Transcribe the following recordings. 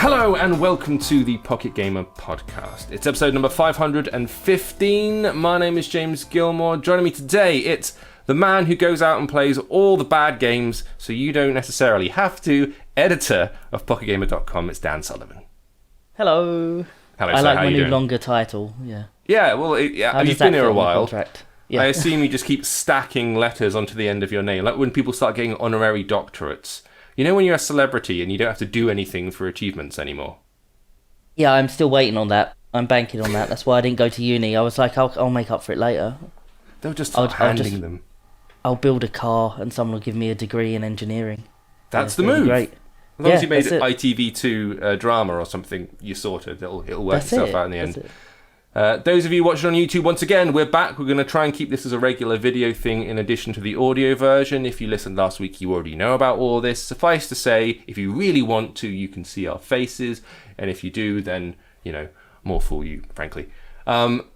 Hello and welcome to the Pocket Gamer podcast. It's episode number 515. My name is James Gilmore. Joining me today, it's the man who goes out and plays all the bad games so you don't necessarily have to, editor of PocketGamer.com. It's Dan Sullivan. Hello. Hello, I sir. like How my you new doing? longer title, yeah. Yeah, well, you've been here a while. Yeah. I assume you just keep stacking letters onto the end of your name, like when people start getting honorary doctorates. You know when you're a celebrity and you don't have to do anything for achievements anymore? Yeah, I'm still waiting on that. I'm banking on that. That's why I didn't go to uni. I was like, I'll make up for it later. They'll just start handing them. I'll build a car and someone will give me a degree in engineering. That's the move. Great. As long as you made it ITV2 drama or something, you're sorted. It'll work itself out in the end. Those of you watching on YouTube, once again, we're back. We're going to try and keep this as a regular video thing in addition to the audio version. If you listened last week, you already know about all this. Suffice to say, if you really want to, you can see our faces. And if you do, then, more fool you, frankly.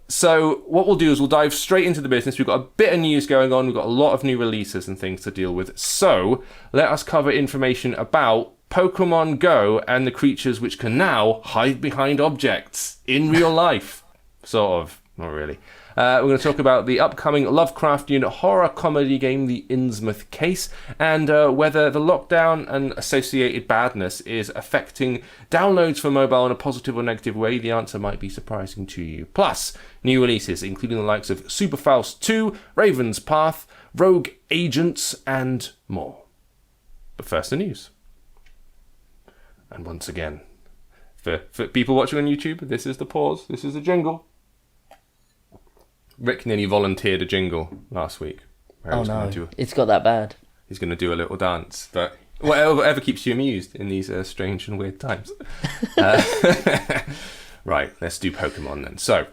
So what we'll do is we'll dive straight into the business. We've got a bit of news going on. We've got a lot of new releases and things to deal with. So let us cover information about Pokemon Go and the creatures which can now hide behind objects in real life. Sort of, not really. We're going to talk about the upcoming Lovecraftian horror comedy game, The Innsmouth Case, and whether the lockdown and associated badness is affecting downloads for mobile in a positive or negative way. The answer might be surprising to you. Plus, new releases, including the likes of Super Fowlst 2, Raven's Path, Rogue Agents, and more. But first, the news. And once again, for people watching on YouTube, this is the pause, this is the jingle. Rick nearly volunteered a jingle last week. Oh no, it's got that bad. He's going to do a little dance, but whatever keeps you amused in these strange and weird times. Right, let's do Pokemon then. So,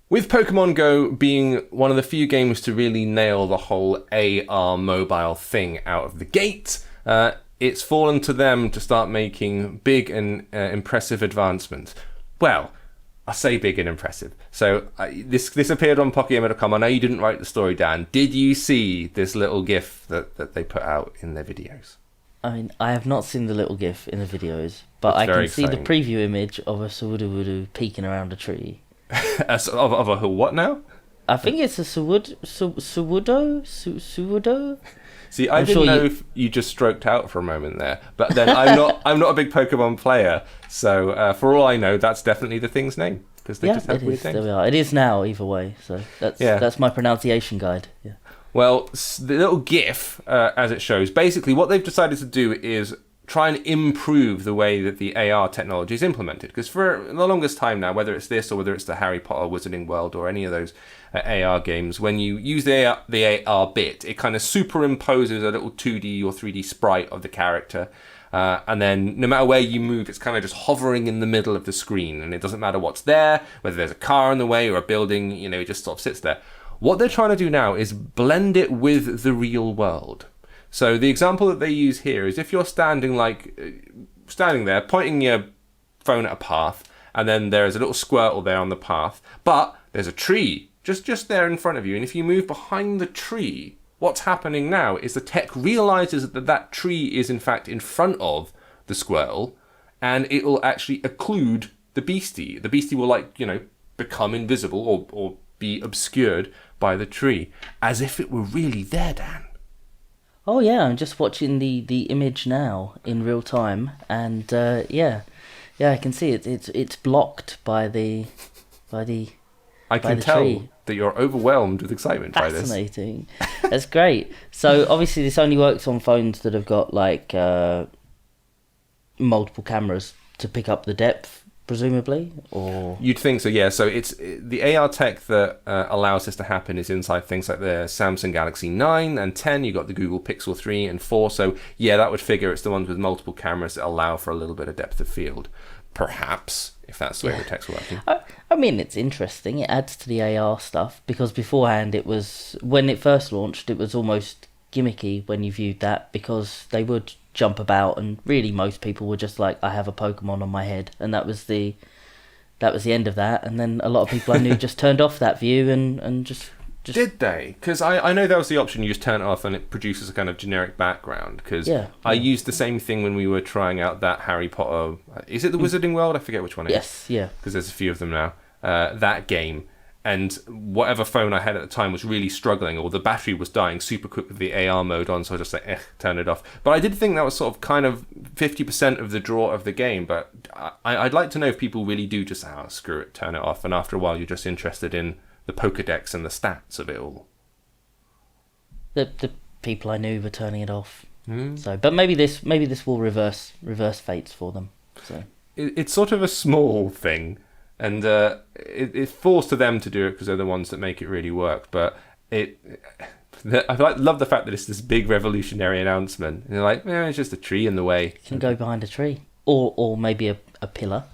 with Pokemon Go being one of the few games to really nail the whole AR mobile thing out of the gate, it's fallen to them to start making big and impressive advancements. Well, I say big and impressive. So this appeared on PocketGamer.com. I know you didn't write the story, Dan. Did you see this little GIF that they put out in their videos? I mean, I have not seen the little GIF in the videos, but I can see the preview image of a Sawudu peeking around a tree. of a what now? I think it's a Sawudo? See, I didn't know if you just stroked out for a moment there, but then I'm not a big Pokemon player, so for all I know, that's definitely the thing's name because they just have weird names. There we are. It is now either way, so that's my pronunciation guide. Yeah. Well, the little GIF, as it shows, basically what they've decided to do is try and improve the way that the AR technology is implemented. Because for the longest time now, whether it's this or whether it's the Harry Potter Wizarding World or any of those AR games, when you use the AR bit, it kind of superimposes a little 2D or 3D sprite of the character. And then no matter where you move, it's kind of just hovering in the middle of the screen. And it doesn't matter what's there, whether there's a car in the way or a building, it just sort of sits there. What they're trying to do now is blend it with the real world. So the example that they use here is if you're standing there, pointing your phone at a path, and then there's a little Squirtle there on the path, but there's a tree just there in front of you. And if you move behind the tree, what's happening now is the tech realizes that that tree is in fact in front of the Squirtle, and it will actually occlude the beastie. The beastie will become invisible or be obscured by the tree, as if it were really there, Dan. Oh yeah, I'm just watching the image now in real time, and I can see it. It's blocked by the I can tell tree. That you're overwhelmed with excitement by this. Fascinating. That's great. So obviously this only works on phones that have got multiple cameras to pick up the depth, presumably, or you'd think so. Yeah. So it's the AR tech that allows this to happen is inside things like the Samsung Galaxy 9 and 10. You got the Google Pixel 3 and 4. So yeah, that would figure it's the ones with multiple cameras that allow for a little bit of depth of field, perhaps, if that's the way the tech's working. I mean, it's interesting. It adds to the AR stuff because beforehand when it first launched, it was almost gimmicky when you viewed that because they would jump about and really most people were just like, I have a Pokemon on my head, and that was the end of that. And then a lot of people I knew just turned off that view and just Did they? Because I know that was the option. You just turn it off and it produces a kind of generic background. Because I used the same thing when we were trying out that Harry Potter. Is it the Wizarding World? I forget which one it is. Yes, yeah. Because there's a few of them now. That game. And whatever phone I had at the time was really struggling, or the battery was dying super quick with the AR mode on, so I just turn it off. But I did think that was sort of kind of 50% of the draw of the game, but I'd like to know if people really do just, screw it, turn it off, and after a while you're just interested in the Pokédex and the stats of it all. The people I knew were turning it off. So, but maybe this will reverse fates for them. So it's sort of a small thing. And it's forced to them to do it because they're the ones that make it really work. But I love the fact that it's this big revolutionary announcement. And they're like, it's just a tree in the way. You can go behind a tree, or maybe a pillar,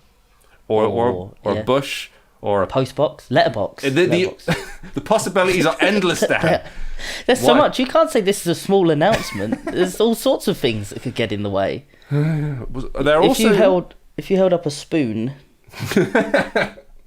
or a bush, or a postbox, letterbox. The possibilities are endless, Dan. There's so much. You can't say this is a small announcement. There's all sorts of things that could get in the way. If you held up a spoon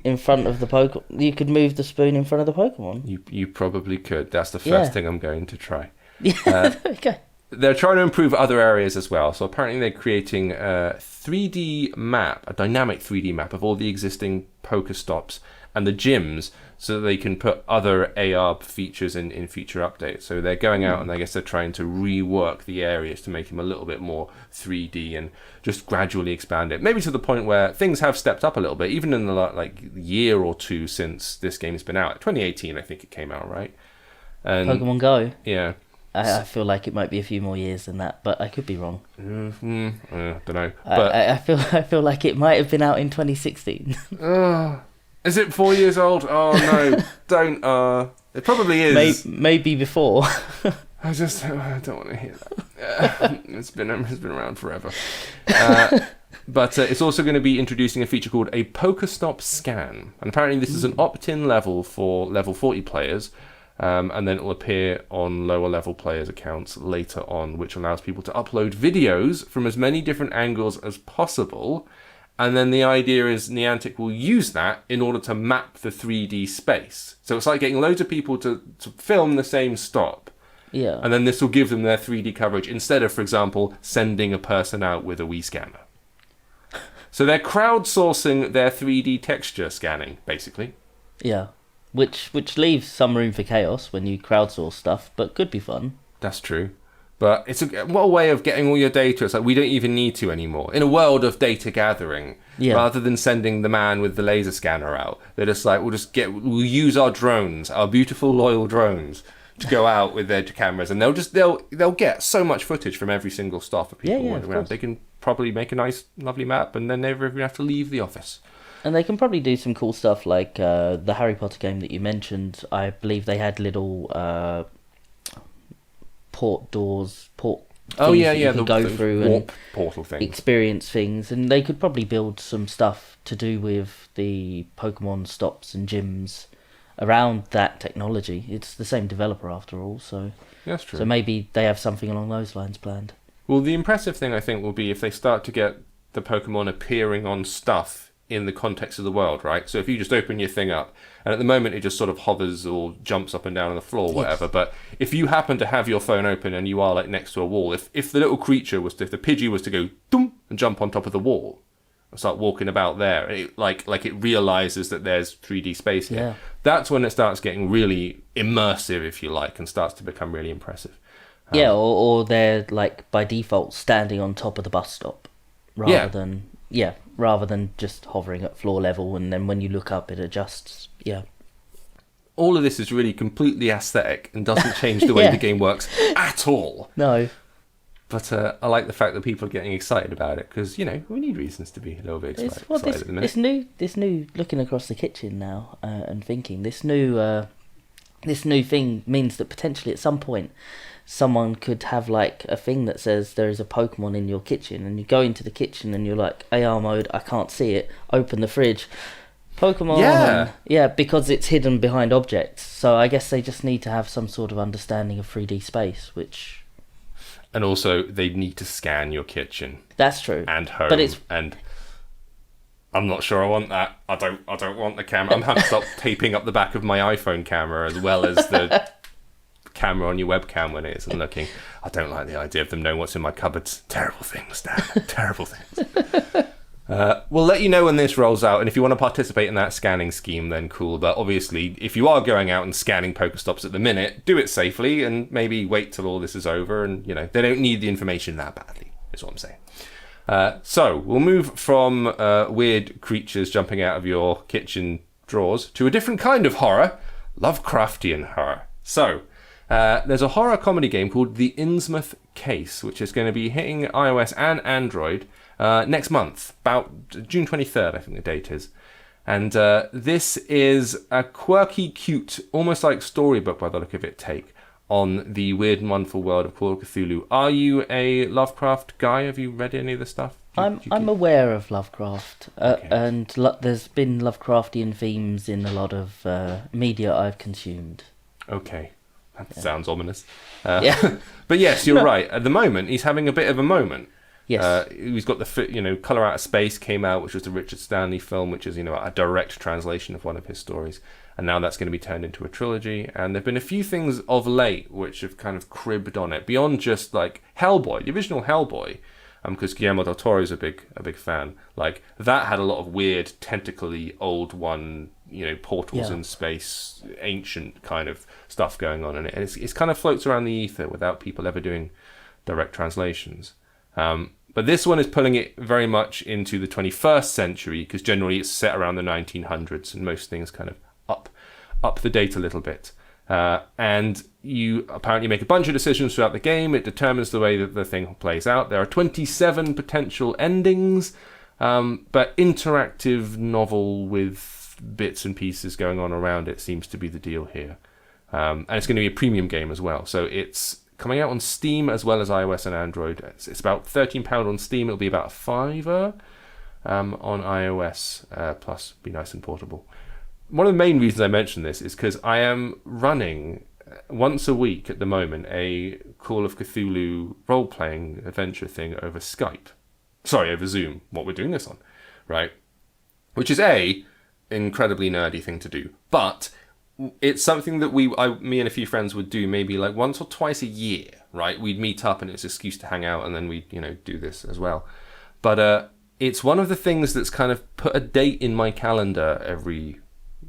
in front of the Pokemon, you could move the spoon in front of the Pokemon. You probably could. That's the first thing I'm going to try. There we go. They're trying to improve other areas as well. So apparently they're creating a 3D map, a dynamic 3D map of all the existing Pokestops and the gyms, so that they can put other AR features in future updates. So they're going out and I guess they're trying to rework the areas to make them a little bit more 3D and just gradually expand it. Maybe to the point where things have stepped up a little bit, even in the year or two since this game's been out. 2018, I think it came out, right? And Pokemon Go? Yeah. I feel like it might be a few more years than that, but I could be wrong. I don't know. But I feel like it might have been out in 2016. Is it 4 years old? Oh no, don't. It probably is. Maybe before. I don't want to hear that. It's been around forever. But it's also going to be introducing a feature called a Pokestop Scan, and apparently this is an opt-in level for level 40 players. And then it will appear on lower level players' accounts later on, which allows people to upload videos from as many different angles as possible. And then the idea is Niantic will use that in order to map the 3D space. So it's like getting loads of people to film the same stop. Yeah. And then this will give them their 3D coverage instead of, for example, sending a person out with a Wii scanner. So they're crowdsourcing their 3D texture scanning, basically. Yeah. Which leaves some room for chaos when you crowdsource stuff, but could be fun. That's true. But what a way of getting all your data. It's like we don't even need to anymore. In a world of data gathering, rather than sending the man with the laser scanner out, they're just like, we'll use our drones, our beautiful, loyal drones, to go out with their cameras, and they'll get so much footage from every single stop of people wandering around. They can probably make a nice, lovely map, and then they never even have to leave the office. And they can probably do some cool stuff like the Harry Potter game that you mentioned. I believe they had little port things that you can go through and portal things. Experience things, and they could probably build some stuff to do with the Pokemon stops and gyms around that technology. It's the same developer after all, so that's true. So maybe they have something along those lines planned. Well, the impressive thing I think will be if they start to get the Pokemon appearing on stuff in the context of the world, right? So if you just open your thing up, and at the moment it just sort of hovers or jumps up and down on the floor or whatever, but if you happen to have your phone open and you are like next to a wall, if the little creature if the Pidgey was to go doom and jump on top of the wall and start walking about there, it, like it realizes that there's 3D space here. That's when it starts getting really immersive, if you like, and starts to become really impressive. Or they're like by default standing on top of the bus stop rather than just hovering at floor level, and then when you look up it adjusts. All of this is really completely aesthetic and doesn't change the way the game works at all. No. But I like the fact that people are getting excited about it, because, we need reasons to be a little bit excited at the minute. This new looking across the kitchen now and thinking, this new thing means that potentially at some point someone could have like a thing that says there is a Pokemon in your kitchen, and you go into the kitchen and you're like, AR mode, I can't see it, open the fridge, Pokemon. Because it's hidden behind objects. So I guess they just need to have some sort of understanding of 3D space, and also they need to scan your kitchen. That's true. And home. But it's I'm not sure I want that. I don't want the camera. I'm having to stop taping up the back of my iPhone camera as well as the camera on your webcam when it isn't looking. I don't like the idea of them knowing what's in my cupboards. Terrible things, Dan. Terrible things. We'll let you know when this rolls out, and if you want to participate in that scanning scheme, then cool. But obviously, if you are going out and scanning Pokestops at the minute, do it safely and maybe wait till all this is over. And they don't need the information that badly, is what I'm saying. So we'll move from weird creatures jumping out of your kitchen drawers to a different kind of horror, Lovecraftian horror. So there's a horror comedy game called The Innsmouth Case, which is going to be hitting iOS and Android next month, about June 23rd, I think the date is. And this is a quirky, cute, almost like storybook by the look of it, take on the weird and wonderful world of Call of Cthulhu. Are you a Lovecraft guy? Have you read any of the stuff? I'm aware of Lovecraft, Okay. and there's been Lovecraftian themes in a lot of media I've consumed. Okay, that sounds ominous. Yeah. But yes, you're right. At the moment, he's having a bit of a moment. Yes. He's got the Colour Out of Space came out, which was the Richard Stanley film, which is a direct translation of one of his stories, and now that's going to be turned into a trilogy. And there've been a few things of late which have kind of cribbed on it beyond just like Hellboy, the original Hellboy, because Guillermo del Toro is a big fan. Like that had a lot of weird tentacly old one, portals in space, ancient kind of stuff going on in it, and it's kind of floats around the ether without people ever doing direct translations. But this one is pulling it very much into the 21st century, because generally it's set around the 1900s and most things kind of up the date a little bit. And you apparently make a bunch of decisions throughout the game. It determines the way that the thing plays out. There are 27 potential endings, but interactive novel with bits and pieces going on around it seems to be the deal here. And it's going to be a premium game as well. So it's coming out on Steam as well as iOS and Android. It's about £13 on Steam. It'll be about $5 on iOS, plus be nice and portable. One of the main reasons I mention this is because I am running once a week at the moment a Call of Cthulhu role-playing adventure thing over Skype. Sorry, over Zoom, what we're doing this on, right? Which is incredibly nerdy thing to do, but it's something that me and a few friends would do maybe like once or twice a year, right? We'd meet up and it's an excuse to hang out, and then we'd, do this as well. But it's one of the things that's kind of put a date in my calendar every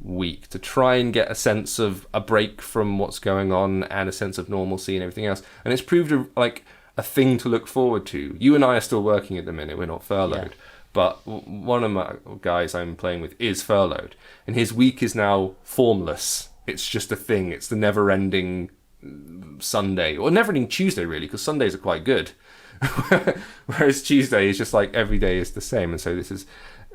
week to try and get a sense of a break from what's going on and a sense of normalcy and everything else. And it's proved a thing to look forward to. You and I are still working at the minute. We're not furloughed. Yeah. But one of my guys I'm playing with is furloughed, and his week is now formless. It's just a thing. It's the never-ending Sunday, or never-ending Tuesday, really, because Sundays are quite good. Whereas Tuesday is just like every day is the same, and so this has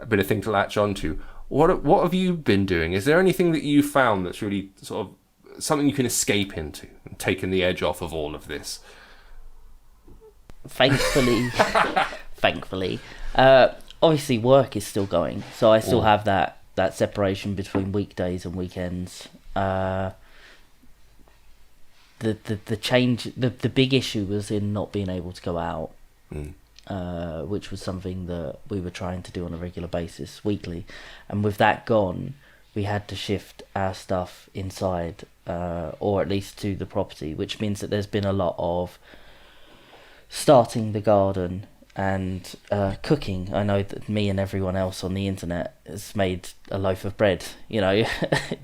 been a thing to latch onto. What have you been doing? Is there anything that you found that's really sort of something you can escape into and taken the edge off of all of this? Thankfully. Obviously, work is still going, so I still have that separation between weekdays and weekends. The change, the big issue was in not being able to go out, which was something that we were trying to do on a regular basis, weekly, and with that gone, we had to shift our stuff inside, or at least to the property, which means that there's been a lot of starting the garden and cooking. I know that me and everyone else on the internet has made a loaf of bread,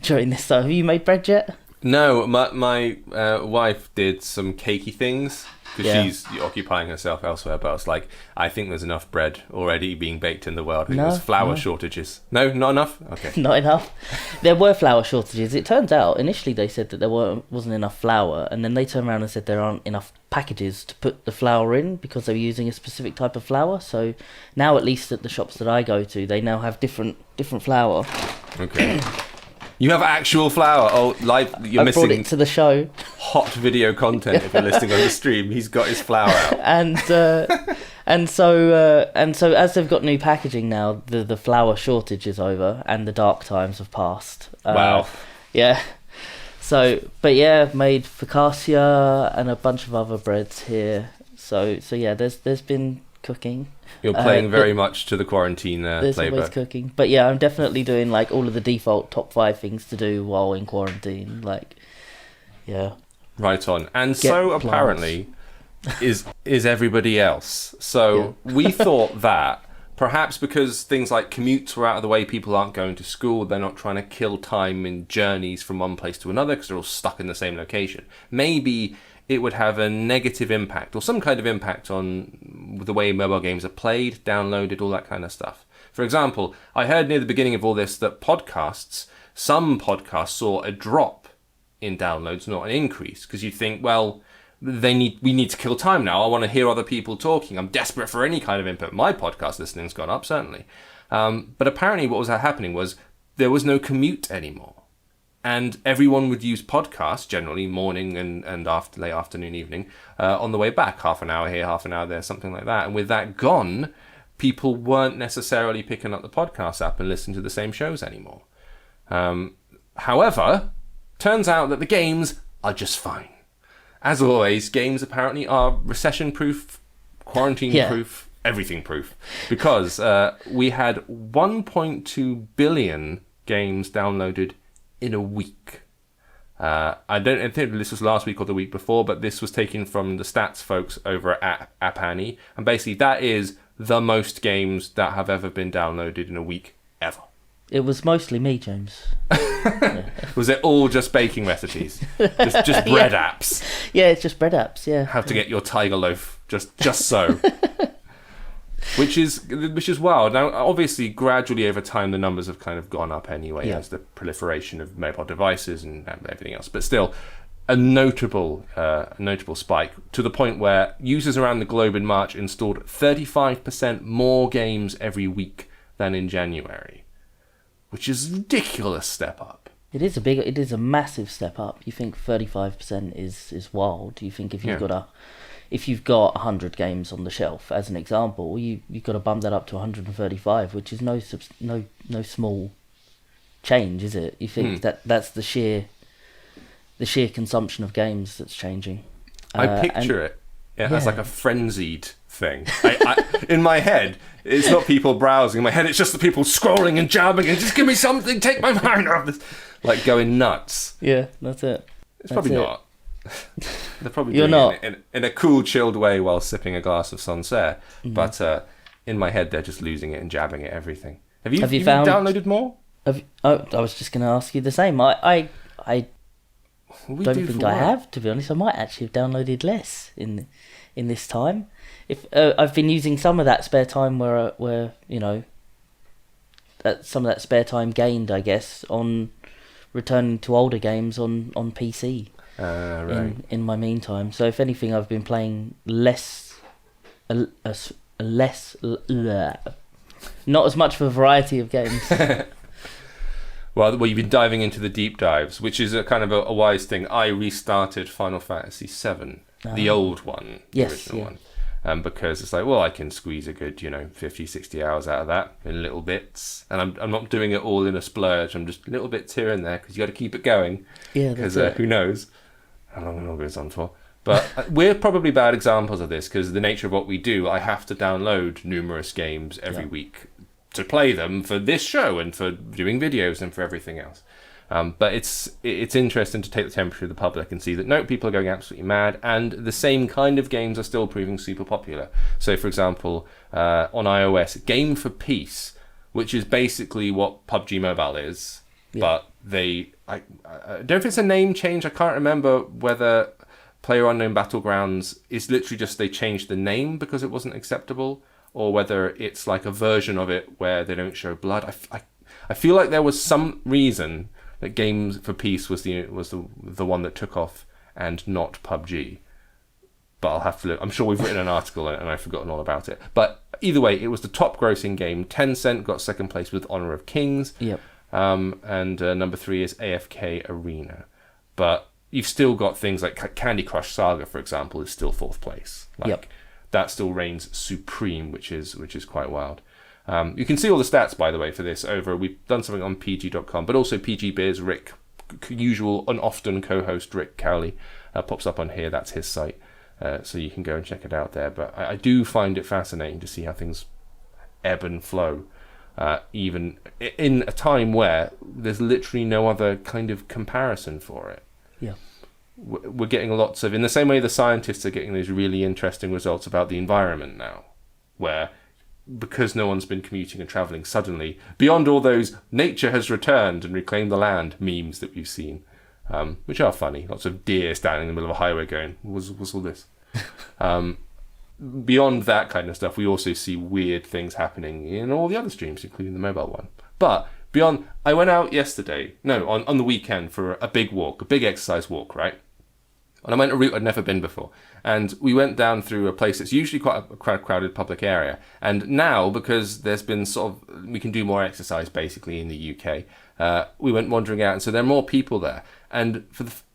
during this time. Have you made bread yet? No, my wife did some cakey things because she's occupying herself elsewhere. But I was like, I think there's enough bread already being baked in the world. I think there's flour shortages. No, not enough? Okay. Not enough. There were flour shortages. It turns out, initially they said that there wasn't enough flour, and then they turned around and said there aren't enough packages to put the flour in because they were using a specific type of flour. So now, at least at the shops that I go to, they now have different flour. Okay. You have actual flour. Oh, you're missing. I brought it to the show. Hot video content. If you're listening on the stream, he's got his flour out. and so as they've got new packaging now, the flour shortage is over and the dark times have passed. Wow. Yeah. So, but yeah, made focaccia and a bunch of other breads here. So yeah, there's been cooking. You're playing very much to the quarantine there's playbook. Always cooking. But yeah, I'm definitely doing like all of the default top 5 things to do while in quarantine. Like, yeah. Right on. And so plants. apparently is everybody else. So we thought that perhaps because things like commutes were out of the way, people aren't going to school, they're not trying to kill time in journeys from one place to another because they're all stuck in the same location. Maybe it would have a negative impact or some kind of impact on the way mobile games are played, downloaded, all that kind of stuff. For example, I heard near the beginning of all this that some podcasts saw a drop in downloads, not an increase, because you think, well, we need to kill time now. I want to hear other people talking. I'm desperate for any kind of input. My podcast listening's gone up, certainly. But apparently what was happening was there was no commute anymore. And everyone would use podcasts, generally morning and after late afternoon, evening, on the way back. Half an hour here, half an hour there, something like that. And with that gone, people weren't necessarily picking up the podcast app and listening to the same shows anymore. However, turns out that the games are just fine. As always, games apparently are recession-proof, quarantine-proof, everything-proof. Because we had 1.2 billion games downloaded in a week. I think this was last week or the week before, but this was taken from the stats folks over at App Annie. And basically, that is the most games that have ever been downloaded in a week ever. It was mostly me, James. Was it all just baking recipes? Just bread apps? Yeah, it's just bread apps, yeah. How to get your tiger loaf just so. Which is wild. Now, obviously, gradually over time, the numbers have kind of gone up anyway as the proliferation of mobile devices and everything else. But still, a notable spike to the point where users around the globe in March installed 35% more games every week than in January, which is a ridiculous step up. It is a massive step up. You think 35% is wild. You think if you've got 100 games on the shelf, as an example, you've got to bump that up to 135, which is no small change, is it? You think that's the sheer consumption of games that's changing. I picture it as like a frenzied thing. I, in my head, it's not people browsing. In my head, it's just the people scrolling and jabbing and just give me something, take my mind off this, like going nuts. Yeah, that's it. It's probably not. They're probably doing it in a cool, chilled way while sipping a glass of Sancerre. But in my head, they're just losing it and jabbing at everything. Have you downloaded more? I was just going to ask you the same. I don't think I have, to be honest. I might actually have downloaded less in this time. If I've been using some of that spare time where you know, some of that spare time gained, I guess, on returning to older games on PC. Right. In my meantime, so if anything, I've been playing less, not as much of a variety of games. Well, you've been diving into the deep dives, which is a kind of a wise thing. I restarted Final Fantasy VII, the old one, the original one, because it's like, well, I can squeeze a good, 50, 60 hours out of that in little bits, and I'm not doing it all in a splurge. I'm just little bits here and there because you got to keep it going. Yeah, because who knows how long it all goes on for. But we're probably bad examples of this because the nature of what we do, I have to download numerous games every week to play them for this show and for doing videos and for everything else. But it's interesting to take the temperature of the public and see that no, people are going absolutely mad, and the same kind of games are still proving super popular. So, for example, on iOS, Game for Peace, which is basically what PUBG Mobile is, but I don't know if it's a name change. I can't remember whether PlayerUnknown Battlegrounds is literally just they changed the name because it wasn't acceptable, or whether it's like a version of it where they don't show blood. I feel like there was some reason that Games for Peace was the one that took off and not PUBG. But I'll have to look. I'm sure we've written an article and I've forgotten all about it. But either way, it was the top grossing game. Tencent got second place with Honor of Kings. Yep. And number 3 is AFK Arena. But you've still got things like Candy Crush Saga, for example, is still fourth place. That still reigns supreme, which is quite wild. You can see all the stats, by the way, for this we've done something on pg.com, but also PG Beers, Rick, usual and often co-host Rick Cowley, pops up on here. That's his site. So you can go and check it out there. But I do find it fascinating to see how things ebb and flow, even in a time where there's literally no other kind of comparison for it. Yeah. We're getting lots of, in the same way the scientists are getting these really interesting results about the environment now, where because no one's been commuting and travelling, suddenly, beyond all those nature has returned and reclaimed the land memes that we've seen, which are funny, lots of deer standing in the middle of a highway going, what's all this? Beyond that kind of stuff, we also see weird things happening in all the other streams, including the mobile one. But beyond, I went out on the weekend for a big walk, a big exercise walk, right? And I went a route I'd never been before. And we went down through a place that's usually quite a crowded public area. And now, because there's been we can do more exercise basically in the UK, we went wandering out. And so there are more people there. And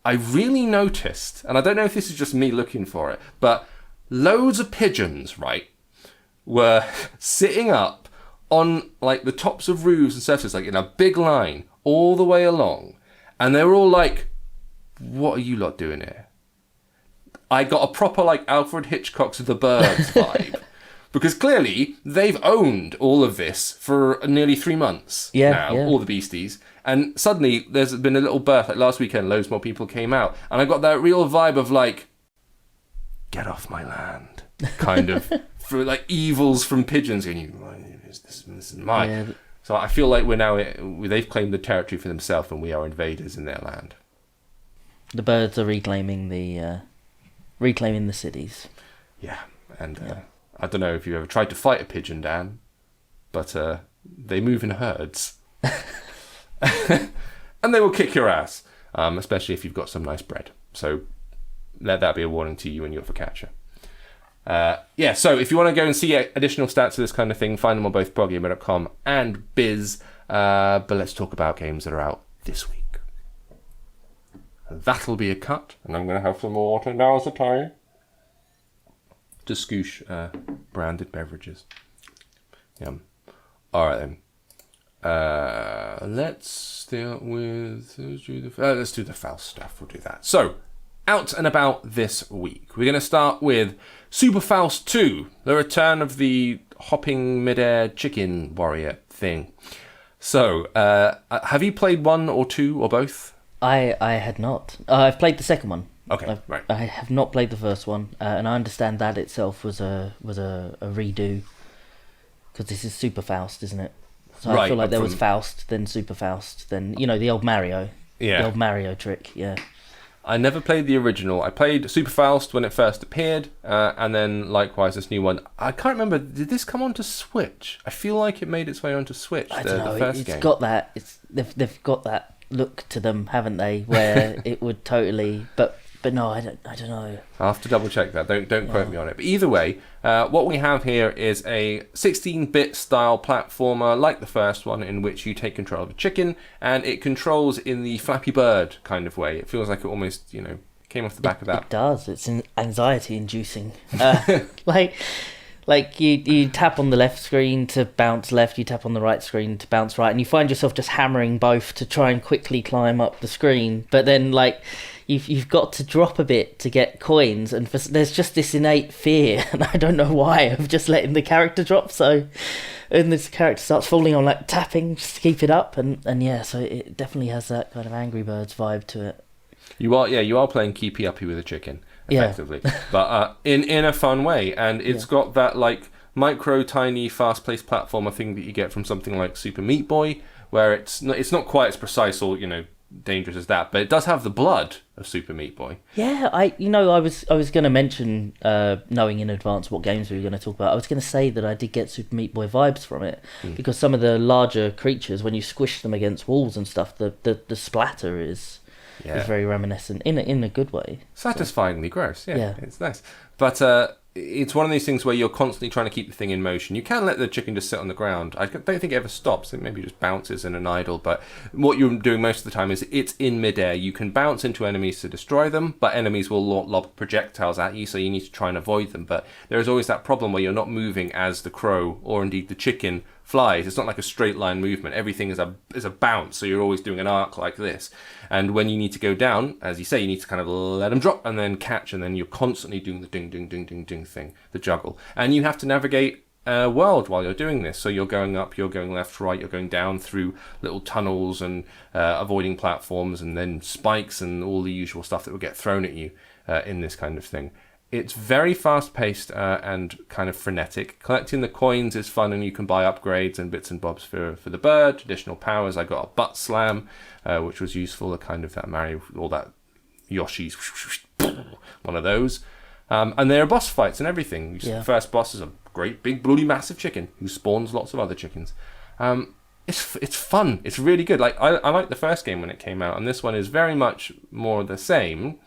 I really noticed, and I don't know if this is just me looking for it, but loads of pigeons, right, were sitting up on like the tops of roofs and surfaces, like in a big line all the way along. And they were all like, what are you lot doing here? I got a proper like Alfred Hitchcock's The Birds vibe. Because clearly they've owned all of this for nearly 3 months now, all the beasties. And suddenly there's been a little birth. Like last weekend, loads more people came out. And I got that real vibe of like, get off my land. Kind of, for like evils from pigeons. And this is mine. Yeah. So I feel like they've claimed the territory for themselves and we are invaders in their land. The birds are reclaiming the cities. Yeah, and I don't know if you've ever tried to fight a pigeon, Dan, but they move in herds. And they will kick your ass, especially if you've got some nice bread. So let that be a warning to you and your focaccia. So if you want to go and see additional stats of this kind of thing, find them on both proggamer.com and Biz. But let's talk about games that are out this week. That'll be a cut, and I'm going to have some more water. Now's the time to scoosh branded beverages. Yum. All right then. Let's start with let's do the Fowlst stuff. We'll do that. So, out and about this week, we're going to start with Super Fowlst 2, the return of the hopping midair chicken warrior thing. So, have you played 1 or 2 or both? I had not. I've played the second one. Okay, right. I have not played the first one, and I understand that itself was a redo, because this is Super Fowlst, isn't it? So I feel like there was Fowlst, then Super Fowlst, then the old Mario, the old Mario trick. Yeah. I never played the original. I played Super Fowlst when it first appeared, and then likewise this new one. I can't remember. Did this come onto Switch? I feel like it made its way onto Switch. I don't know. The first it's game. Got that. They've got that look to them, haven't they? Where it would totally, but no, I don't know. I'll have to double check that. Don't quote me on it. But either way, what we have here is a 16-bit style platformer like the first one, in which you take control of a chicken and it controls in the Flappy Bird kind of way. It feels like it almost came off the back of that. It does. It's anxiety inducing. Like you tap on the left screen to bounce left, you tap on the right screen to bounce right, and you find yourself just hammering both to try and quickly climb up the screen. But then you've got to drop a bit to get coins, and there's just this innate fear, and I don't know why, of just letting the character drop. So, and this character starts falling on tapping just to keep it up, and so it definitely has that kind of Angry Birds vibe to it. You are playing keepy uppy with a chicken. Effectively, but in a fun way, and it's got that micro, tiny, fast-paced platformer thing that you get from something like Super Meat Boy, where it's not quite as precise or dangerous as that, but it does have the blood of Super Meat Boy. Yeah, I was going to mention, knowing in advance what games we were going to talk about, I was going to say that I did get Super Meat Boy vibes from it, because some of the larger creatures, when you squish them against walls and stuff, the splatter is very reminiscent in a good way. Satisfyingly gross, it's nice. But it's one of these things where you're constantly trying to keep the thing in motion. You can let the chicken just sit on the ground. I don't think it ever stops. It maybe just bounces in an idle. But what you're doing most of the time is it's in midair. You can bounce into enemies to destroy them, but enemies will lob projectiles at you, so you need to try and avoid them. But there is always that problem where you're not moving as the crow, or indeed the chicken, flies. It's not like a straight line movement. Everything is a bounce, so you're always doing an arc like this. And when you need to go down, as you say, you need to kind of let them drop and then catch, and then you're constantly doing the ding, ding, ding, ding, ding thing, the juggle. And you have to navigate a world while you're doing this. So you're going up, you're going left, right, you're going down through little tunnels and avoiding platforms and then spikes and all the usual stuff that will get thrown at you in this kind of thing. It's very fast-paced and kind of frenetic. Collecting the coins is fun, and you can buy upgrades and bits and bobs for the bird. Additional powers. I got a butt slam, which was useful. The kind of that Mario, all that Yoshi's, one of those. And there are boss fights and everything. The first boss is a great big bloody massive chicken who spawns lots of other chickens. It's fun. It's really good. Like I liked the first game when it came out, and this one is very much more the same.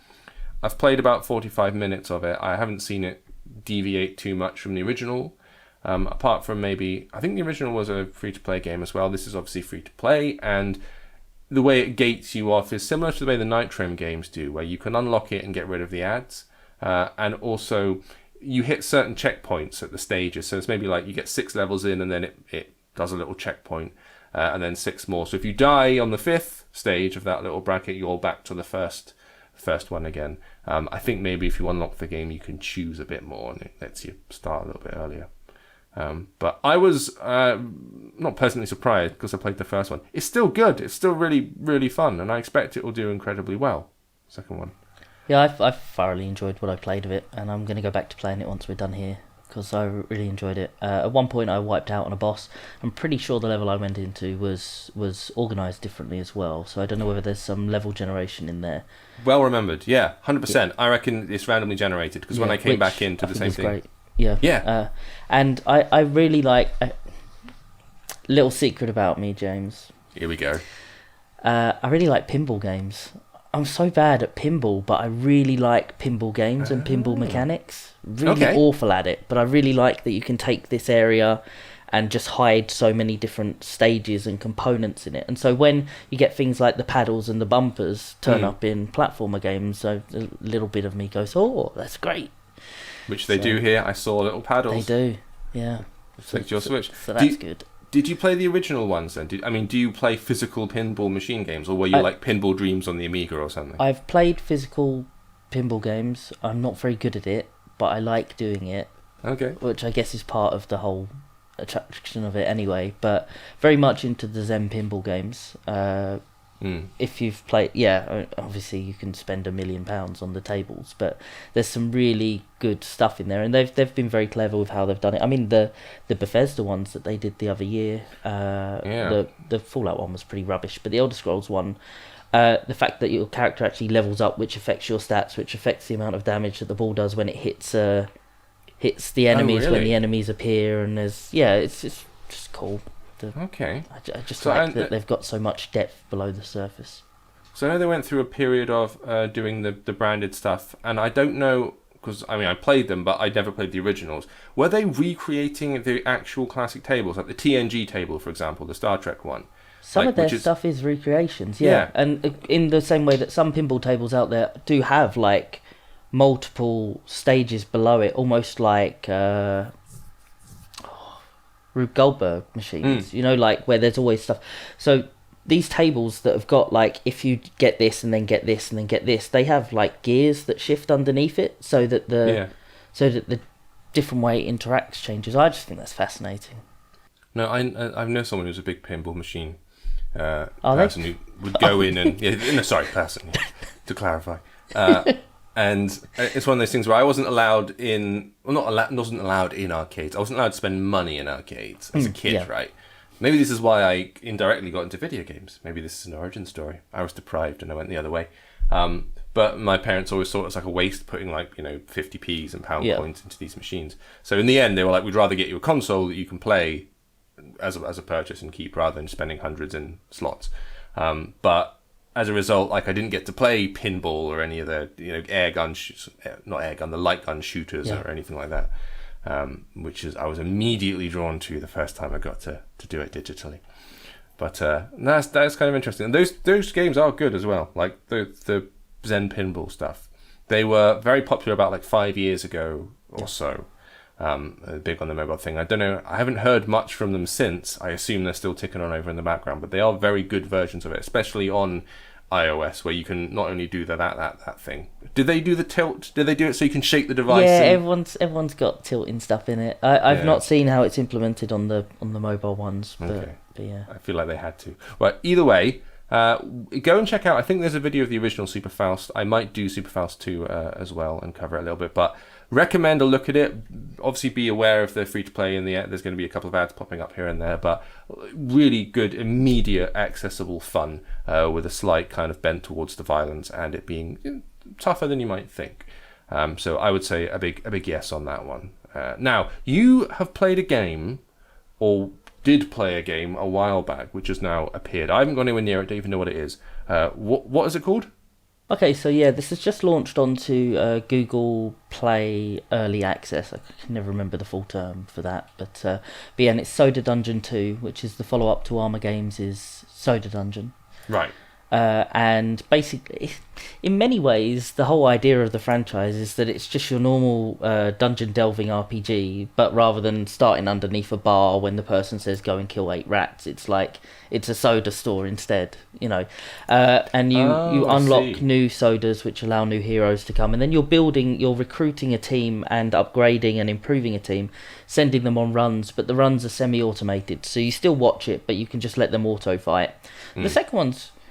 I've played about 45 minutes of it. I haven't seen it deviate too much from the original, apart from maybe, I think the original was a free-to-play game as well. This is obviously free-to-play, and the way it gates you off is similar to the way the Nitrome games do, where you can unlock it and get rid of the ads, and also you hit certain checkpoints at the stages. So it's maybe like you get 6 levels in, and then it does a little checkpoint, and then 6 more. So if you die on the 5th stage of that little bracket, you're back to the first one again. I think maybe if you unlock the game, you can choose a bit more, and it lets you start a little bit earlier. But I was not pleasantly surprised because I played the first one. It's still good. It's still really, really fun, and I expect it will do incredibly well. Second one. Yeah, I've thoroughly enjoyed what I played of it, and I'm going to go back to playing it once we're done here, because I really enjoyed it. At one point I wiped out on a boss. I'm pretty sure the level I went into was organised differently as well, so I don't know whether there's some level generation in there. Well remembered, yeah, 100%. I reckon it's randomly generated, because when I came back into the same thing. Great. Yeah. And I really like... little secret about me, James. Here we go. I really like pinball games. I'm so bad at pinball, but I really like pinball games and pinball mechanics. Really awful at it, but I really like that you can take this area and just hide so many different stages and components in it. And so when you get things like the paddles and the bumpers turn up in platformer games, so a little bit of me goes, oh, that's great. Which they do here. I saw little paddles. They do, yeah. Reflect your Switch. So that's good. Did you play the original ones then? Do you play physical pinball machine games, or were you like Pinball Dreams on the Amiga or something? I've played physical pinball games. I'm not very good at it, but I like doing it. Okay. Which I guess is part of the whole attraction of it anyway, but very much into the Zen pinball games. If you've played, obviously you can spend £1 million on the tables, but there's some really good stuff in there, and they've been very clever with how they've done it. I mean, the Bethesda ones that they did the other year, the Fallout one was pretty rubbish, but the Elder Scrolls one, the fact that your character actually levels up, which affects your stats, which affects the amount of damage that the ball does when it hits the enemies, when the enemies appear, and it's just cool. I just like that they've got so much depth below the surface. So I know they went through a period of doing the branded stuff, and I don't know, because I played them, but I never played the originals. Were they recreating the actual classic tables, like the TNG table, for example, the Star Trek one? Some of their stuff is recreations, and in the same way that some pinball tables out there do have like multiple stages below it, almost like Rube Goldberg machines, like where there's always stuff. So these tables that have got like, if you get this and then get this and then get this, they have like gears that shift underneath it, so that the different way it interacts changes. I just think that's fascinating. No, I know someone who's a big pinball machine person who would go in and person to clarify. And it's one of those things where I wasn't allowed in, wasn't allowed in arcades. I wasn't allowed to spend money in arcades as a kid, right? Maybe this is why I indirectly got into video games. Maybe this is an origin story. I was deprived and I went the other way. But my parents always thought it was like a waste putting 50p's and pound coins into these machines. So in the end, they were like, we'd rather get you a console that you can play as a purchase and keep, rather than spending hundreds in slots. But as a result, I didn't get to play pinball or any of the the light gun shooters or anything like that. I was immediately drawn to the first time I got to do it digitally. But that's kind of interesting. And those games are good as well. Like the Zen pinball stuff, they were very popular about 5 years ago or so, big on the mobile thing. I don't know. I haven't heard much from them since. I assume they're still ticking on over in the background, but they are very good versions of it, especially on iOS, where you can not only do that thing. Did they do the tilt? Did they do it so you can shake the device? Yeah, everyone's got tilting stuff in it. I've not seen how it's implemented on the mobile ones, but yeah. I feel like they had to. Well, either way, go and check out. I think there's a video of the original Super Fowlst. I might do Super Fowlst 2 as well and cover it a little bit, but recommend a look at it. Obviously, be aware of the free to play and there's going to be a couple of ads popping up here and there, but really good, immediate, accessible fun with a slight kind of bent towards the violence and it being tougher than you might think. So I would say a big yes on that one. Now, you have played a game, or did play a game a while back, which has now appeared. I haven't gone anywhere near it. Don't even know what it is. What is it called? Okay, so yeah, this has just launched onto Google Play Early Access. I can never remember the full term for that, but yeah, and it's Soda Dungeon 2, which is the follow-up to Arma Games' Soda Dungeon. Right. And basically, in many ways, the whole idea of the franchise is that it's just your normal dungeon delving RPG, but rather than starting underneath a bar when the person says go and kill 8 rats, it's like it's a soda store instead, you know. And you unlock new sodas which allow new heroes to come, and then you're recruiting a team and upgrading and improving a team, sending them on runs, but the runs are semi-automated, so you still watch it, but you can just let them auto-fight. The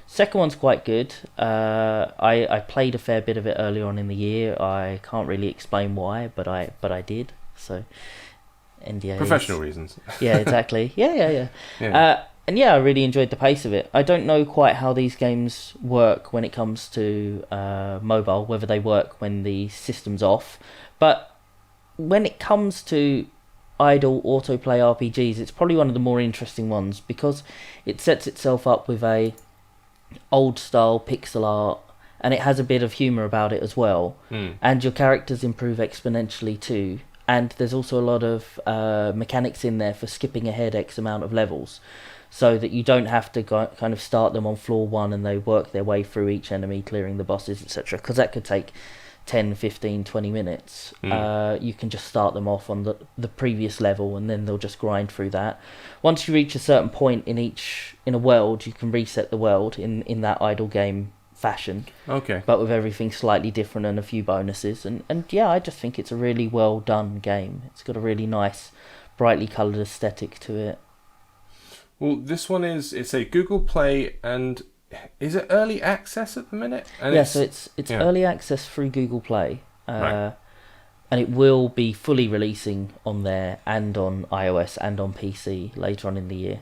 second one's quite good. I played a fair bit of it earlier on in the year. I can't really explain why, but I did. So NDA. Professional reasons. Yeah, exactly. Yeah. And yeah, I really enjoyed the pace of it. I don't know quite how these games work when it comes to mobile, whether they work when the system's off. But when it comes to idle autoplay RPGs, it's probably one of the more interesting ones because it sets itself up with a old style pixel art, and it has a bit of humour about it as well, and your characters improve exponentially too, and there's also a lot of mechanics in there for skipping ahead X amount of levels, so that you don't have to kind of start them on floor 1 and they work their way through each enemy, clearing the bosses, etc., because that could take 10, 15, 20 minutes. You can just start them off on the previous level and then they'll just grind through that. Once you reach a certain point in a world, you can reset the world in that idle game fashion. Okay. But with everything slightly different and a few bonuses. And yeah, I just think it's a really well done game. It's got a really nice, brightly coloured aesthetic to it. Well, this one it's a Google Play, and is it early access at the minute? And so it's early access through Google Play, right. And it will be fully releasing on there and on iOS and on PC later on in the year.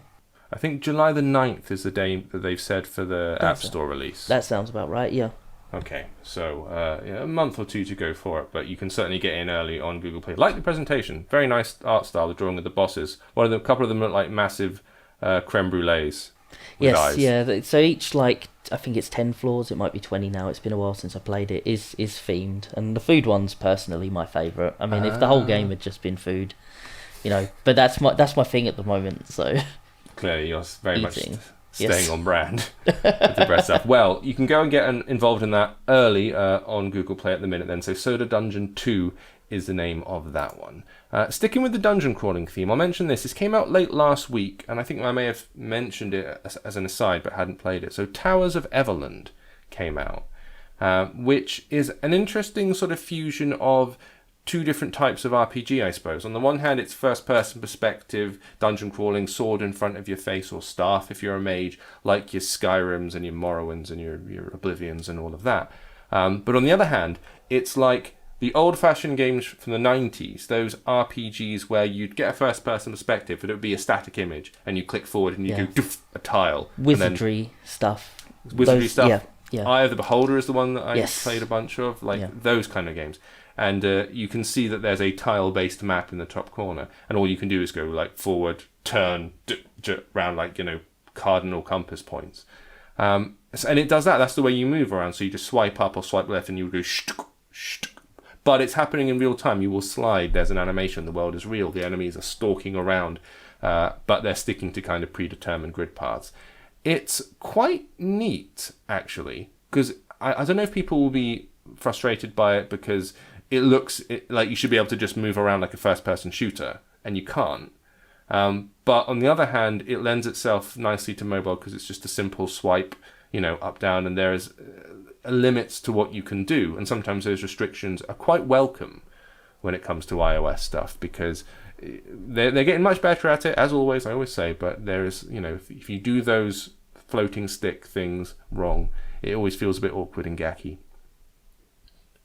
I think July the 9th is the day that they've said for the App Store release. That sounds about right, yeah. Okay, so a month or two to go for it, but you can certainly get in early on Google Play. Like the presentation, very nice art style, the drawing of the bosses. A couple of them look like massive creme brulees. Yes, eyes. Yeah. So each, I think it's 10 floors. It might be 20 now. It's been a while since I played it. Is themed, and the food one's personally my favourite. I mean, if the whole game had just been food, you know. But that's my thing at the moment. So clearly, you're very much staying on brand with the breast stuff. Well, you can go and get involved in that early on Google Play at the minute. Then, so Soda Dungeon 2 is the name of that one. Sticking with the dungeon crawling theme, I'll mention this. This came out late last week, and I think I may have mentioned it as an aside, but hadn't played it. So Towers of Everland came out, which is an interesting sort of fusion of two different types of RPG, I suppose. On the one hand, it's first-person perspective, dungeon crawling, sword in front of your face, or staff if you're a mage, like your Skyrims and your Morrowinds and your Oblivions and all of that. But on the other hand, it's like the old-fashioned games from the 90s, those RPGs where you'd get a first-person perspective, but it would be a static image, and you click forward and you go, doof, a tile. Wizardry stuff. Stuff. Yeah. Eye of the Beholder is the one that I played a bunch of, those kind of games. And you can see that there's a tile-based map in the top corner, and all you can do is go forward, turn, round cardinal compass points. And it does that. That's the way you move around. So you just swipe up or swipe left, and you go shtuk, shtuk. But it's happening in real time. You will slide. There's an animation. The world is real. The enemies are stalking around, but they're sticking to kind of predetermined grid paths. It's quite neat, actually, because I don't know if people will be frustrated by it because it looks like you should be able to just move around like a first-person shooter, and you can't. But on the other hand, it lends itself nicely to mobile because it's just a simple swipe, up, down, and there's limits to what you can do. And sometimes those restrictions are quite welcome when it comes to iOS stuff, because they're getting much better at it, as always, I always say, but there is, if you do those floating stick things wrong, it always feels a bit awkward and gacky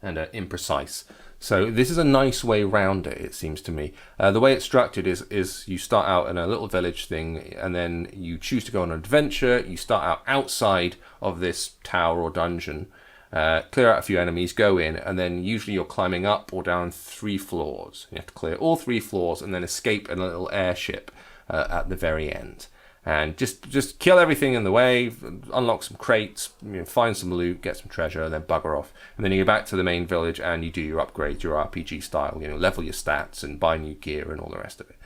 and imprecise. So this is a nice way round it, it seems to me. The way it's structured is you start out in a little village thing, and then you choose to go on an adventure. You start out outside of this tower or dungeon, clear out a few enemies, go in, and then usually you're climbing up or down 3 floors. You have to clear all 3 floors and then escape in a little airship at the very end. And just kill everything in the way, unlock some crates, find some loot, get some treasure, and then bugger off. And then you go back to the main village and you do your upgrades, your RPG style, level your stats and buy new gear and all the rest of it.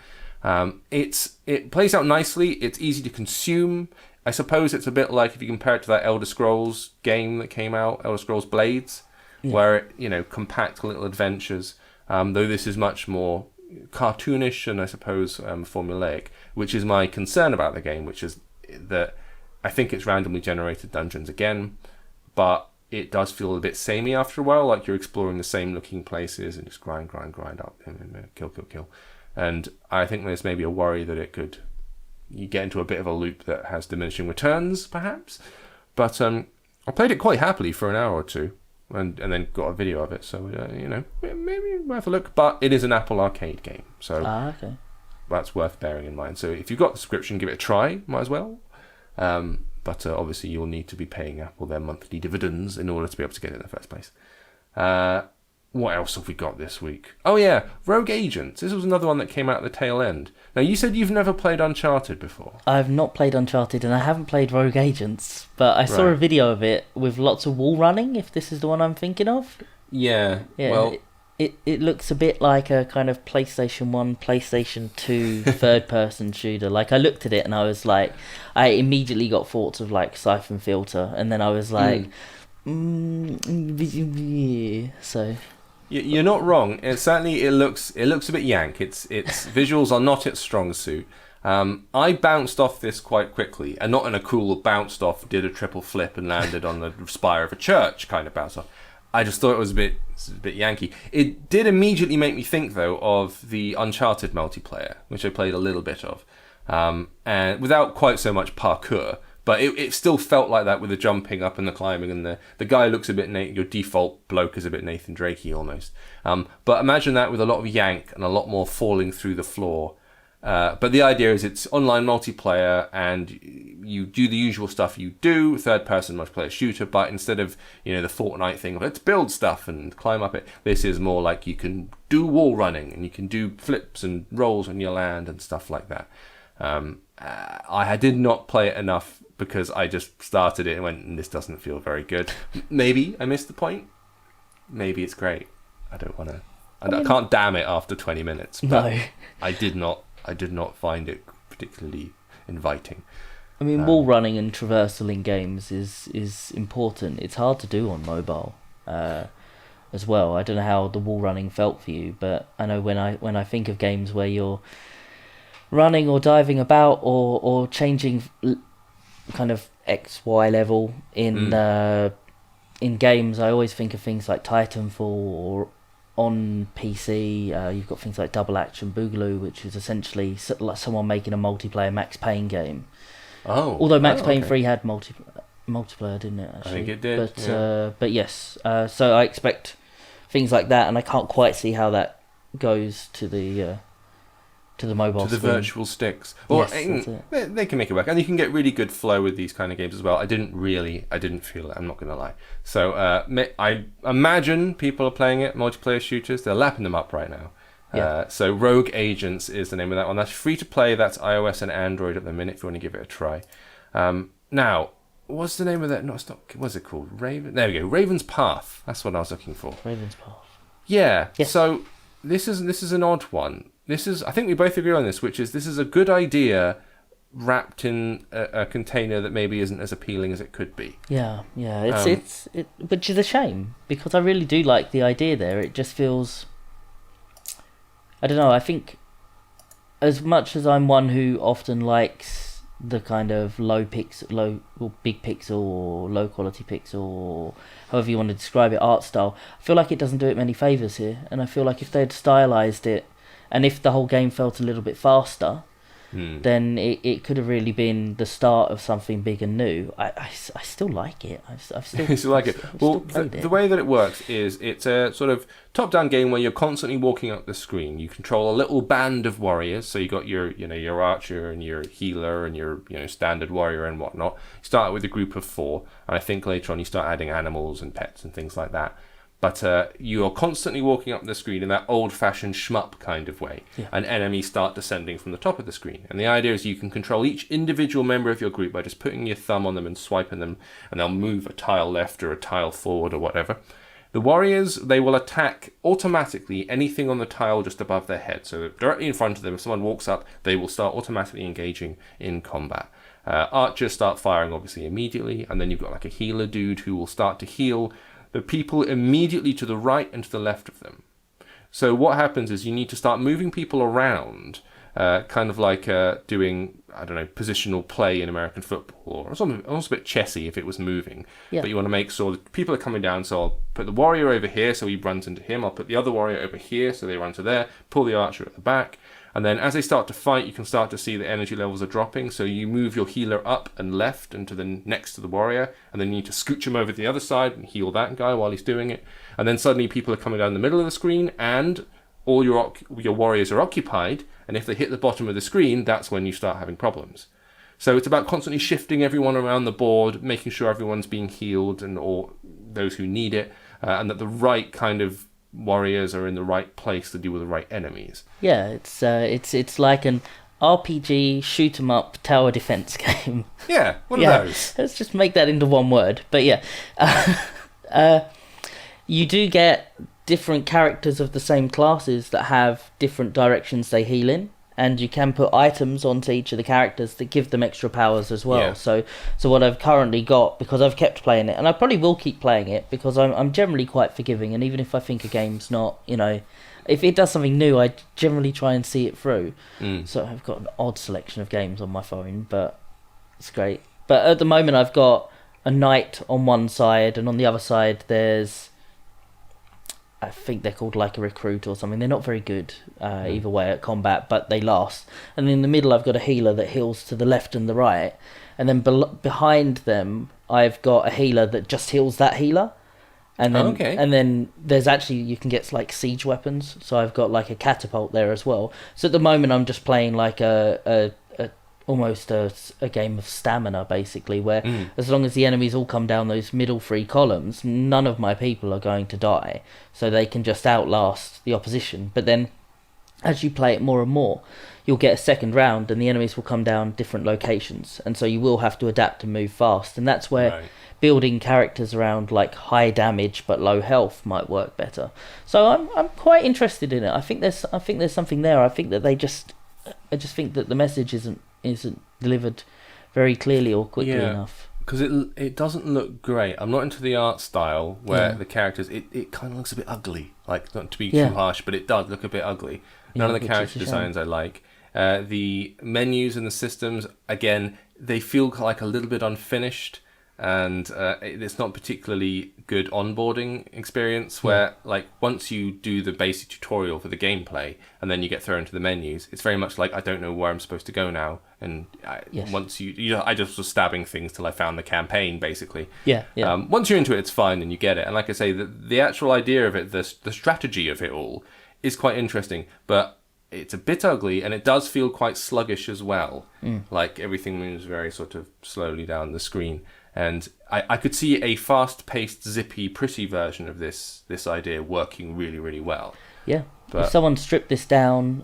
It plays out nicely. It's easy to consume. I suppose it's a bit like if you compare it to that Elder Scrolls game that came out, Elder Scrolls Blades, where it, compact little adventures. Though this is much more cartoonish and I suppose formulaic, which is my concern about the game, which is that I think it's randomly generated dungeons again, but it does feel a bit samey after a while, like you're exploring the same looking places and just grind up and kill. And I think there's maybe a worry that you get into a bit of a loop that has diminishing returns, perhaps. But I played it quite happily for an hour or two. And then got a video of it, so maybe worth a look. But it is an Apple Arcade game, so okay. That's worth bearing in mind. So if you've got the subscription, give it a try. Might as well. But obviously, you'll need to be paying Apple their monthly dividends in order to be able to get it in the first place. What else have we got this week? Oh yeah, Rogue Agents. This was another one that came out at the tail end. Now, you said you've never played Uncharted before. I've not played Uncharted, and I haven't played Rogue Agents, but I saw a video of it with lots of wall running, if this is the one I'm thinking of. Yeah. Well, it looks a bit like a kind of PlayStation 1, PlayStation 2 third-person shooter. Like, I looked at it, and I was like, I immediately got thoughts of, like, Siphon Filter, and then I was like, so... You're not wrong. It looks a bit yank. Its visuals are not its strong suit. I bounced off this quite quickly, and not in a cool bounced off, did a triple flip and landed on the spire of a church kind of bounce off. I just thought it was a bit yanky. It did immediately make me think though of the Uncharted multiplayer, which I played a little bit of, and without quite so much parkour. But it still felt like that with the jumping up and the climbing, and the guy looks a bit your default bloke is a bit Nathan Drakey almost. But imagine that with a lot of yank and a lot more falling through the floor. But the idea is it's online multiplayer, and you do the usual stuff you do, third-person multiplayer shooter. But instead of the Fortnite thing, let's build stuff and climb up it. This is more like you can do wall running and you can do flips and rolls on your land and stuff like that. I did not play it enough, because I just started it and went, this doesn't feel very good. Maybe I missed the point. Maybe it's great. I don't want to. I can't damn it after 20 minutes. But no. I did not find it particularly inviting. I mean, wall running and traversal in games is important. It's hard to do on mobile as well. I don't know how the wall running felt for you, but I know when I think of games where you're running or diving about or changing kind of XY level in games, I always think of things like Titanfall, or on PC you've got things like Double Action Boogaloo, which is essentially like someone making a multiplayer Max Payne game. Although Max Payne 3 had multiplayer, didn't it, actually? I think it did. But yes, so I expect things like that, and I can't quite see how that goes to the mobile to the screen. Virtual sticks. Well, yes, they can make it work, and you can get really good flow with these kind of games as well. I didn't feel it, I'm not going to lie. So I imagine people are playing it, multiplayer shooters, they're lapping them up right now. Yeah. So Rogue Agents is the name of that one. That's free to play. That's iOS and Android at the minute if you want to give it a try. Now, what's the name of that? No, it's not. What's it called? Raven. There we go. Raven's Path. That's what I was looking for. Raven's Path. Yeah. Yes. So this is an odd one. I think we both agree on this, which is this is a good idea wrapped in a container that maybe isn't as appealing as it could be. Yeah. It's which is a shame, because I really do like the idea there. It just feels, I don't know, I think as much as I'm one who often likes the kind of big pixel or low quality pixel, or however you want to describe it, art style, I feel like it doesn't do it many favours here. And I feel like if they'd stylized it, and if the whole game felt a little bit faster, then it could have really been the start of something big and new. I still like it. I've still, you still like it. Well, the way that it works is it's a sort of top-down game where you're constantly walking up the screen. You control a little band of warriors. So you got your archer and your healer and your standard warrior and whatnot. You start with a group of 4, and I think later on you start adding animals and pets and things like that. But you are constantly walking up the screen in that old-fashioned shmup kind of way, and enemies start descending from the top of the screen. And the idea is you can control each individual member of your group by just putting your thumb on them and swiping them, and they'll move a tile left or a tile forward or whatever. The warriors, they will attack automatically anything on the tile just above their head. So directly in front of them, if someone walks up, they will start automatically engaging in combat. Archers start firing, obviously, immediately, and then you've got like a healer dude who will start to heal the people immediately to the right and to the left of them. So what happens is you need to start moving people around, kind of like doing, I don't know, positional play in American football, or something almost a bit chessy if it was moving. Yeah. But you want to make sure that people are coming down, so I'll put the warrior over here so he runs into him, I'll put the other warrior over here so they run to there, pull the archer at the back. And then as they start to fight, you can start to see the energy levels are dropping. So you move your healer up and left and to the next to the warrior. And then you need to scooch him over to the other side and heal that guy while he's doing it. And then suddenly people are coming down the middle of the screen and all your warriors are occupied. And if they hit the bottom of the screen, that's when you start having problems. So it's about constantly shifting everyone around the board, making sure everyone's being healed or those who need it. And that the right kind of warriors are in the right place to deal with the right enemies. Yeah, it's like an RPG shoot 'em up tower defense game. Yeah, one of those. Let's just make that into one word. But yeah, you do get different characters of the same classes that have different directions they heal in, and you can put items onto each of the characters that give them extra powers as well. Yeah. So what I've currently got, because I've kept playing it, and I probably will keep playing it, because I'm generally quite forgiving, and even if I think a game's not, if it does something new, I generally try and see it through. So I've got an odd selection of games on my phone, but it's great. But at the moment I've got a knight on one side, and on the other side there's, I think they're called like a recruit or something. They're not very good either way at combat, but they last. And in the middle, I've got a healer that heals to the left and the right. And then behind them, I've got a healer that just heals that healer. And then, and then there's actually, you can get like siege weapons. So I've got like a catapult there as well. So at the moment, I'm just playing like almost a game of stamina, basically, where as long as the enemies all come down those middle 3 columns, none of my people are going to die, so they can just outlast the opposition. But then as you play it more and more, you'll get a second round and the enemies will come down different locations, and so you will have to adapt and move fast, and that's where building characters around like high damage but low health might work better. So I'm quite interested in it. I think there's something there. I think that I just think that the message isn't delivered very clearly or quickly enough. Because it doesn't look great. I'm not into the art style where the characters, it kind of looks a bit ugly. Like, not to be too harsh, but it does look a bit ugly. None of the character designs I like. The menus and the systems, again, they feel like a little bit unfinished. And it's not particularly good onboarding experience where, like, once you do the basic tutorial for the gameplay and then you get thrown into the menus, it's very much like, I don't know where I'm supposed to go now. And once I just was stabbing things till I found the campaign, basically. Once you're into it, it's fine and you get it. And like I say, the actual idea of it, the strategy of it all is quite interesting, but it's a bit ugly and it does feel quite sluggish as well. Like, everything moves very sort of slowly down the screen. And I could see a fast-paced, zippy, pretty version of this idea working really, really well. Yeah. But if someone stripped this down,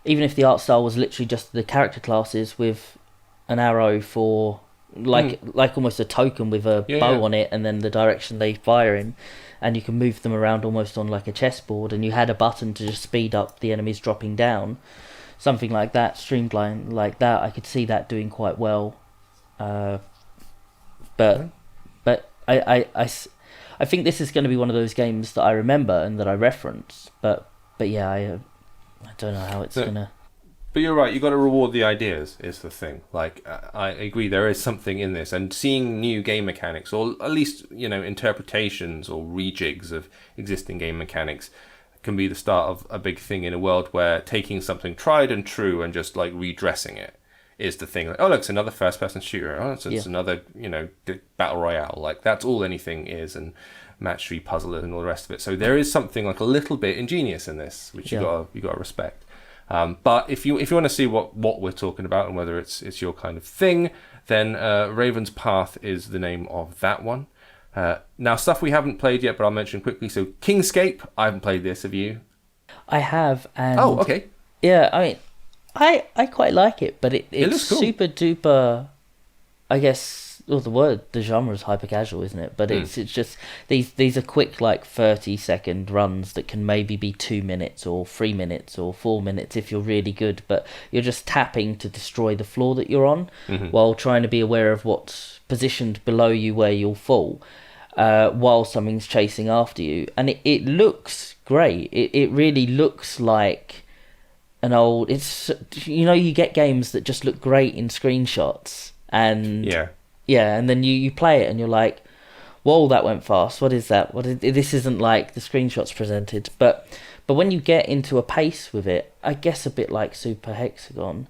even if the art style was literally just the character classes with an arrow for, like almost a token with a bow on it, and then the direction they fire in, and you can move them around almost on like a chessboard, and you had a button to just speed up the enemies dropping down. something like that, streamlined like that, I could see that doing quite well. But I think this is going to be one of those games that I remember and that I reference. But yeah, I don't know how it's gonna. But you're right. You got to reward the ideas. Is the thing. Like I agree, there is something in this, and seeing new game mechanics, or at least interpretations or rejigs of existing game mechanics, can be the start of a big thing in a world where taking something tried and true and just like redressing it is the thing. Like, oh, look, it's another first-person shooter. Oh, it's another battle royale. Like that's all anything is, and match 3 puzzle and all the rest of it. So there is something like a little bit ingenious in this, which you got to respect. But if you want to see what we're talking about and whether it's your kind of thing, then Raven's Path is the name of that one. Now, stuff we haven't played yet, but I'll mention quickly. So, Kingscape, I haven't played this. Have you? I have. And oh, okay. Yeah, I mean, I quite like it, but it's looks cool. super duper. I guess the genre is hyper casual, isn't it? But it's just these are quick, like 30-second runs that can maybe be 2 minutes or 3 minutes or 4 minutes if you're really good. But you're just tapping to destroy the floor that you're on, while trying to be aware of what's positioned below you where you'll fall, while something's chasing after you. And it looks great. It really looks like an old. It's you get games that just look great in screenshots, and and then you play it and you're like, whoa, that went fast. What is that? This isn't like the screenshots presented. But when you get into a pace with it, I guess a bit like Super Hexagon,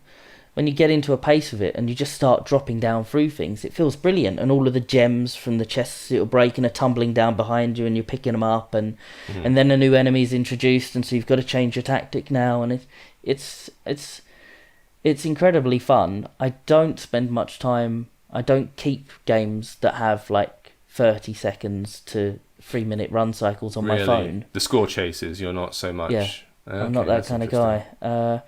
when you get into a pace with it and you just start dropping down through things, it feels brilliant. And all of the gems from the chests that you're breaking are tumbling down behind you and you're picking them up, and then a new enemy's introduced, and so you've got to change your tactic now, and it's incredibly fun. I don't spend much time. I don't keep games that have like 30 seconds to 3 minute run cycles on my phone. The score chases, you're not so much. Yeah, I'm not that kind of guy.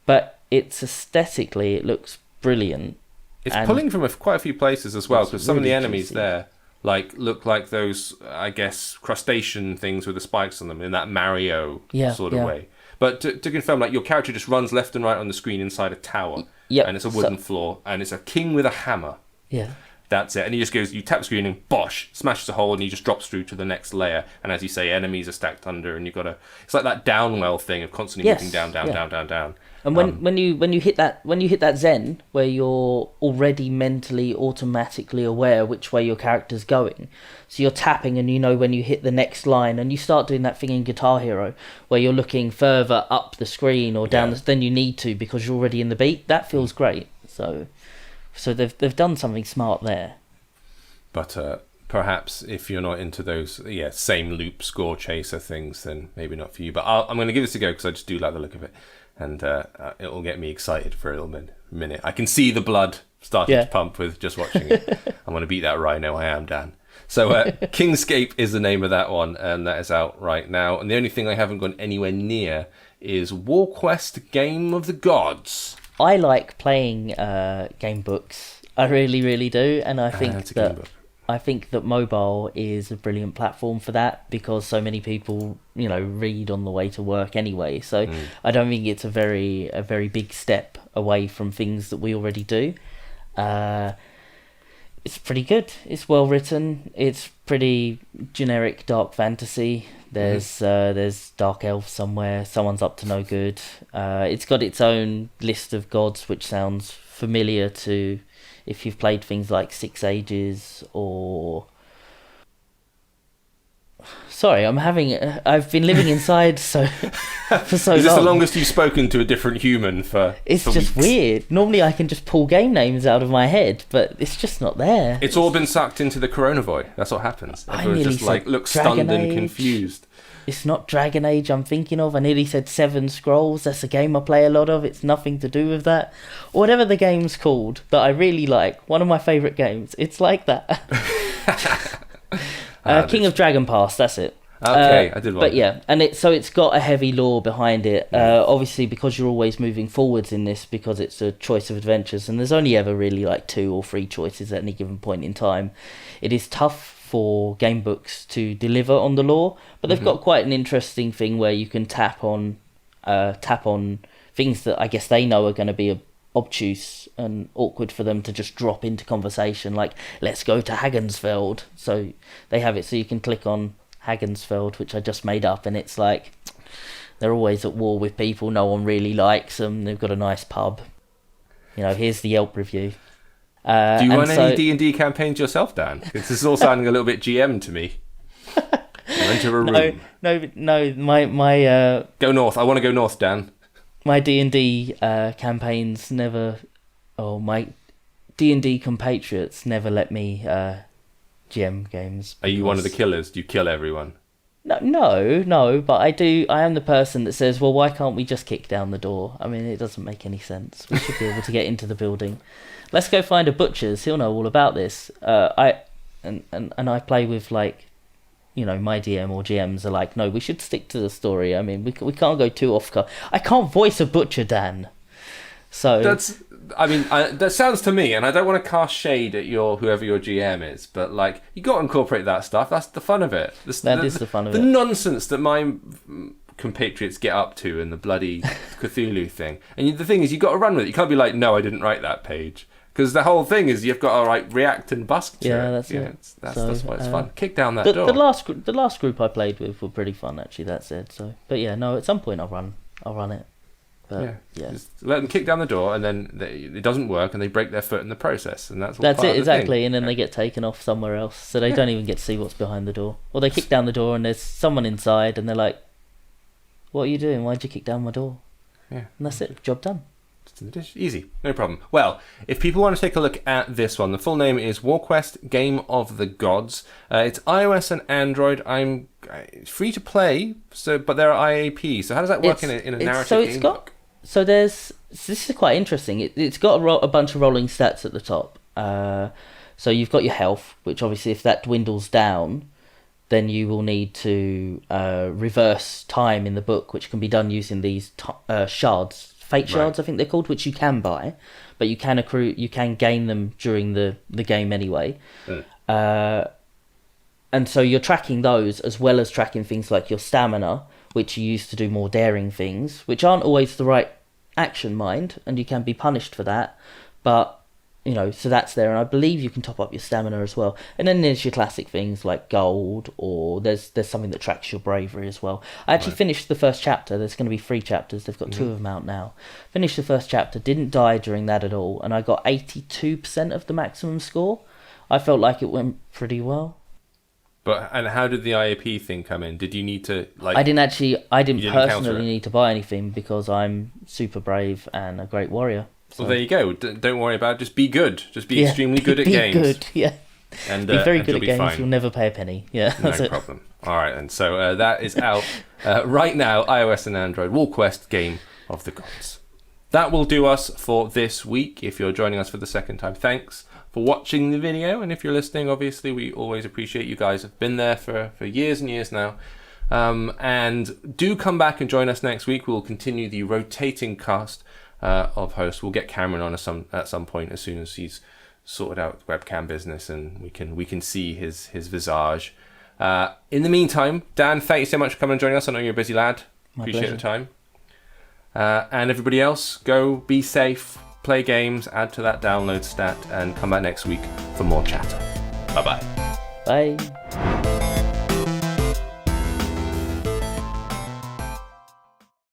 But it's aesthetically, it looks brilliant. It's pulling from quite a few places as well, because some of the enemies there look like those, I guess, crustacean things with the spikes on them in that Mario sort of way. But to confirm, like your character just runs left and right on the screen inside a tower. And it's a wooden floor, and it's a king with a hammer. Yeah. That's it. And he just goes, you tap the screen and bosh, smashes a hole, and he just drops through to the next layer. And as you say, enemies are stacked under, and you've got it's like that downwell thing of constantly moving down. And when you hit that zen where you're already mentally automatically aware which way your character's going, so you're tapping and you know when you hit the next line, and you start doing that thing in Guitar Hero where you're looking further up the screen or down than you need to because you're already in the beat. That feels great. So they've done something smart there. But perhaps if you're not into those same loop score chaser things, then maybe not for you. But I'm going to give this a go because I just do like the look of it. And it'll get me excited for a little minute. I can see the blood starting to pump with just watching it. I'm going to beat that rhino. I am, Dan. So Kingscape is the name of that one, and that is out right now. And the only thing I haven't gone anywhere near is Warquest Game of the Gods. I like playing game books. I really, really do. And I think that mobile is a brilliant platform for that, because so many people, read on the way to work anyway. So I don't think it's a very big step away from things that we already do. It's pretty good. It's well written. It's pretty generic dark fantasy. There's dark elves somewhere. Someone's up to no good. It's got its own list of gods, which sounds familiar to if you've played things like Six Ages or... Sorry, I've been living inside for so long. Is this the longest you've spoken to a different human for It's for just weeks? Weird. Normally I can just pull game names out of my head, but it's just not there. It's all been sucked into the coronavirus. That's what happens. Everyone just looks stunned and confused. It's not Dragon Age I'm thinking of. I nearly said Seven Scrolls. That's a game I play a lot of. It's nothing to do with that. Or whatever the game's called that I really like. One of my favourite games. It's like that. King of Dragon Pass, that's it. Okay, I did like But yeah, and it's got a heavy lore behind it. Obviously, because you're always moving forwards in this, because it's a choice of adventures, and there's only ever really like 2 or 3 choices at any given point in time. It is tough for game books to deliver on the lore, but they've got quite an interesting thing where you can tap on tap on things that I guess they know are going to be obtuse and awkward for them to just drop into conversation, like let's go to Hagensfeld. So they have it so you can click on Hagensfeld, which I just made up, and it's like they're always at war with people, no one really likes them, they've got a nice pub, here's the Yelp review. Do you run any D&D campaigns yourself, Dan? This is all sounding a little bit GM to me. Enter a room. No, my go north. I want to go north, Dan. My D&D campaigns never, my D&D compatriots never let me GM games. Are you one of the killers? Do you kill everyone? No, but I am the person that says, well, why can't we just kick down the door? I mean, it doesn't make any sense. We should be able to get into the building. Let's go find a butcher's. He'll know all about this. I play with my DM or GMs are like, no, we should stick to the story. I mean, we can't go too off. I can't voice a butcher, Dan. So that sounds to me, and I don't want to cast shade at whoever your GM is, but like you got to incorporate that stuff. That's the fun of it. That is the fun of it. The nonsense that my compatriots get up to in the bloody Cthulhu thing. And the thing is, you got to run with it. You can't be like, no, I didn't write that page. Because the whole thing is you've got to react and busk to it. That's it. That's why it's fun. Kick down that door. The last group I played with were pretty fun, actually. That's it. So, but yeah, no. At some point I'll run it. But, yeah. Just let them kick down the door, and then it doesn't work, and they break their foot in the process, and that's it exactly. And then they get taken off somewhere else, so they don't even get to see what's behind the door. Or they kick down the door, and there's someone inside, and they're like, "What are you doing? Why'd you kick down my door?" Yeah, and that's it. Job done. Easy, no problem. Well, if people want to take a look at this one, the full name is Warquest Game of the Gods. It's iOS and Android. I'm free to play, but there are IAPs. So how does that work in a narrative game? This is quite interesting. It's got a bunch of rolling stats at the top. So you've got your health, which obviously if that dwindles down, then you will need to reverse time in the book, which can be done using these shards, fate shards, I think they're called, which you can buy, but you can gain them during the game anyway. And so you're tracking those as well as tracking things like your stamina, which you use to do more daring things, which aren't always the right action, mind, and you can be punished for that. But, so that's there, and I believe you can top up your stamina as well. And then there's your classic things like gold, or there's something that tracks your bravery as well. I actually finished the first chapter. There's going to be 3 chapters. They've got 2 of them out now. Finished the first chapter, didn't die during that at all, and I got 82% of the maximum score. I felt like it went pretty well. And how did the IAP thing come in? Did you need to I didn't personally need to buy anything because I'm super brave and a great warrior. So. Well, there you go. Don't worry about it. Just be good. Just be extremely good at games. Be good, yeah. And be very good at games. Fine. You'll never pay a penny. Yeah, that's no problem. All right, and so that is out right now. iOS and Android. Warquest Game of the Gods. That will do us for this week. If you're joining us for the second time, thanks for watching the video, and if you're listening, obviously we always appreciate you guys have been there for years and years now, and do come back and join us next week. We'll continue the rotating cast of hosts. We'll get Cameron on at some point as soon as he's sorted out the webcam business and we can see his visage. In the meantime, Dan, thank you so much for coming and joining us. I know you're a busy lad. Appreciate the time. And everybody else, go be safe, play games, add to that download stat, and come back next week for more chatter. Bye-bye. Bye.